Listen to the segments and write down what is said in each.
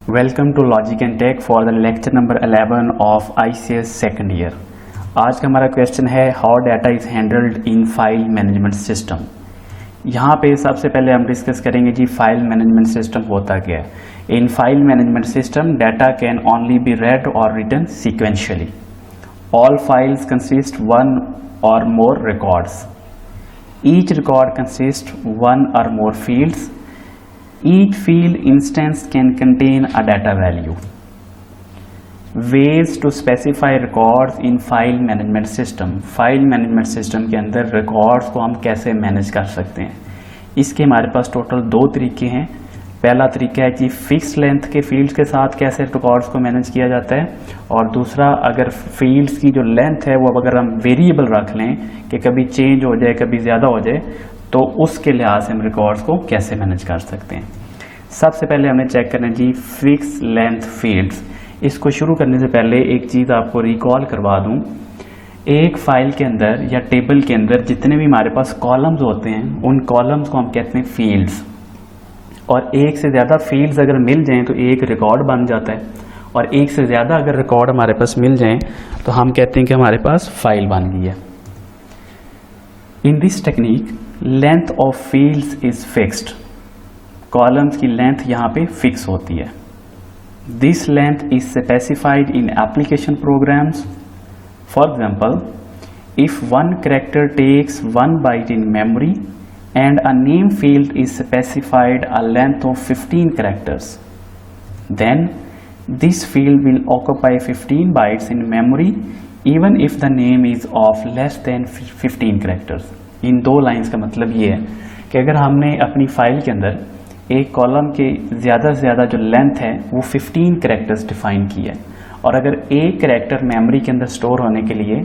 Welcome to logic and tech for the lecture number 11 of ICS second year. आज का हमारा question है how data is handled in file management system. यहाँ पे सबसे पहले हम डिस्कस करेंगे जी फाइल मैनेजमेंट सिस्टम होता क्या है। In file management system data can only be read or written sequentially. All files consist one or more records. Each record consist one or more fields. Each field instance can contain a data value. Ways to specify records in file management system. File management system के अंदर records को हम कैसे manage कर सकते हैं, इसके हमारे पास टोटल दो तरीके हैं। पहला तरीका है कि फिक्स लेंथ के फील्ड्स के साथ कैसे रिकॉर्ड्स को मैनेज किया जाता है, और दूसरा अगर फील्ड्स की जो लेंथ है वो अगर हम वेरिएबल रख लें कि कभी चेंज हो जाए कभी ज़्यादा हो जाए, तो उसके लिहाज से हम रिकॉर्ड्स को कैसे मैनेज कर सकते हैं। सबसे पहले हमें चेक करना है जी फिक्स लेंथ फील्ड्स। इसको शुरू करने से पहले एक चीज़ आपको रिकॉल करवा दूं, एक फाइल के अंदर या टेबल के अंदर जितने भी हमारे पास कॉलम्स होते हैं उन कॉलम्स को हम कहते हैं फील्ड्स, और एक से ज़्यादा फील्ड्स अगर मिल जाएं तो एक रिकॉर्ड बन जाता है, और एक से ज़्यादा अगर रिकॉर्ड हमारे पास मिल जाएं तो हम कहते हैं कि हमारे पास फाइल बन गई है। In this technique length of fields is fixed. Columns की लेंथ यहाँ पे फिक्स होती है। This length is specified in application programs. For example, if one character takes one byte in memory and a name field is specified a length of 15 characters, then this field will occupy 15 bytes in memory even if the name is of less than 15 characters. इन दो lines का मतलब ये है कि अगर हमने अपनी file के अंदर एक कॉलम के ज़्यादा से ज़्यादा जो लेंथ है वो 15 कैरेक्टर्स डिफाइन की है, और अगर एक कैरेक्टर मेमोरी के अंदर स्टोर होने के लिए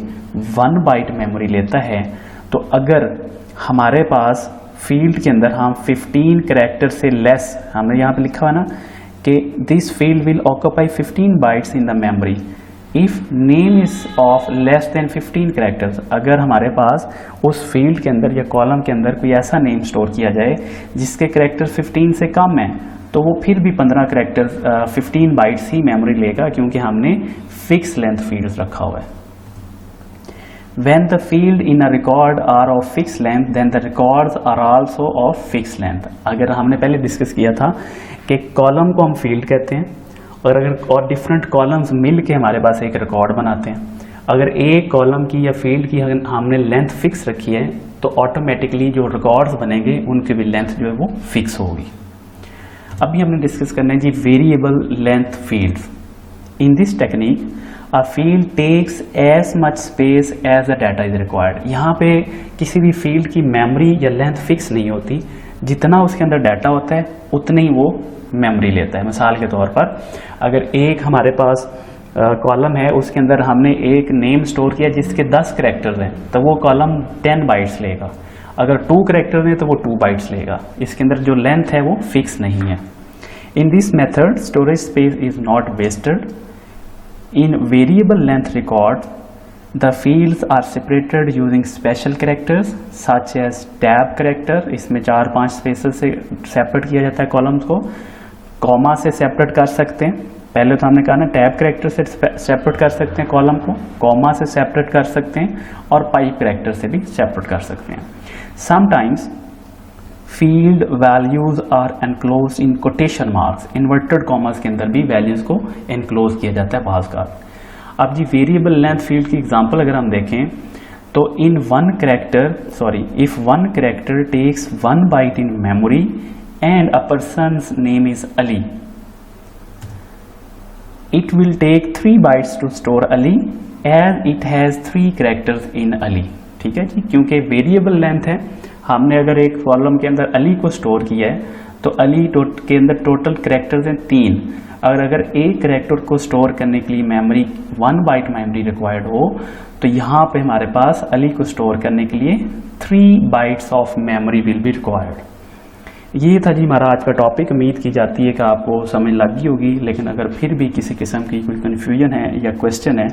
1 बाइट मेमोरी लेता है, तो अगर हमारे पास फील्ड के अंदर हम 15 कैरेक्टर से लेस, हमने यहाँ पे लिखा हुआ ना कि this field will occupy 15 bytes in the memory if name is of less than 15 characters. अगर हमारे पास उस फील्ड के अंदर या कॉलम के अंदर कोई ऐसा नेम स्टोर किया जाए जिसके कैरेक्टर 15 से कम है, तो वो फिर भी 15 कैरेक्टर 15 बाइट्स ही मेमोरी लेगा, क्योंकि हमने फिक्स लेंथ फील्ड्स रखा हुआ है। When the field in a record are of fixed length, then the records are also of fixed length. अगर हमने पहले डिस्कस किया था कि कॉलम को हम फील्ड कहते हैं, और डिफरेंट कॉलम्स मिल के हमारे पास एक रिकॉर्ड बनाते हैं। अगर एक कॉलम की या फील्ड की हमने लेंथ फिक्स रखी है तो ऑटोमेटिकली जो रिकॉर्ड्स बनेंगे उनकी भी लेंथ जो है वो फिक्स होगी। अभी हमने डिस्कस करना है जी variable length fields. In this technique a field takes as much space as the data is required. यहाँ पे किसी भी फील्ड की मेमोरी या लेंथ फिक्स नहीं होती, जितना उसके अंदर डाटा होता है उतनी ही वो मेमोरी लेता है। मिसाल के तौर पर अगर एक हमारे पास कॉलम है, उसके अंदर हमने एक नेम स्टोर किया जिसके 10 कैरेक्टर्स हैं, तो वो कॉलम 10 बाइट्स लेगा। अगर 2 कैरेक्टर हैं तो वो 2 बाइट्स लेगा। इसके अंदर जो लेंथ है वो फिक्स नहीं है। In this method storage space is not wasted. In variable length record the fields are separated using special characters such as tab character. इसमें 4-5 स्पेसेस से सेपरेट किया जाता है कॉलम्स को। कॉमा से सेपरेट कर सकते हैं, पहले तो हमने कहा ना टैब कैरेक्टर से सेपरेट कर सकते हैं कॉलम को, कॉमा से सेपरेट कर सकते हैं, और पाइप कैरेक्टर से भी सेपरेट कर सकते हैं। Sometimes field values are enclose in quotation marks. Inverted commas के अंदर भी वैल्यूज को एनक्लोज किया जाता है बाज़ का। अब जी वेरिएबल लेंथ फील्ड की एग्जांपल अगर हम देखें तो in one character if one character takes 1 byte in memory and a person's name is Ali, it will take 3 bytes to store Ali as it has 3 characters in Ali। ठीक है जी, क्योंकि variable length है, हमने अगर एक column के अंदर अली को स्टोर किया है तो अली के अंदर टोटल कैरेक्टर्स हैं 3। अगर एक कैरेक्टर को स्टोर करने के लिए मेमोरी 1 बाइट मेमोरी रिक्वायर्ड हो, तो यहाँ पे हमारे पास अली को स्टोर करने के लिए 3 bytes of memory will be required. ये था जी हमारा आज का टॉपिक। उम्मीद की जाती है कि आपको समझ लग गई होगी, लेकिन अगर फिर भी किसी किस्म की कोई कन्फ्यूजन है या क्वेश्चन है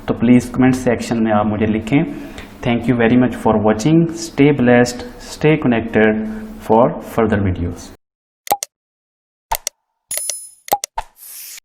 तो प्लीज़ कमेंट सेक्शन में आप मुझे लिखें। Thank you very much for watching. Stay blessed, stay connected for further videos.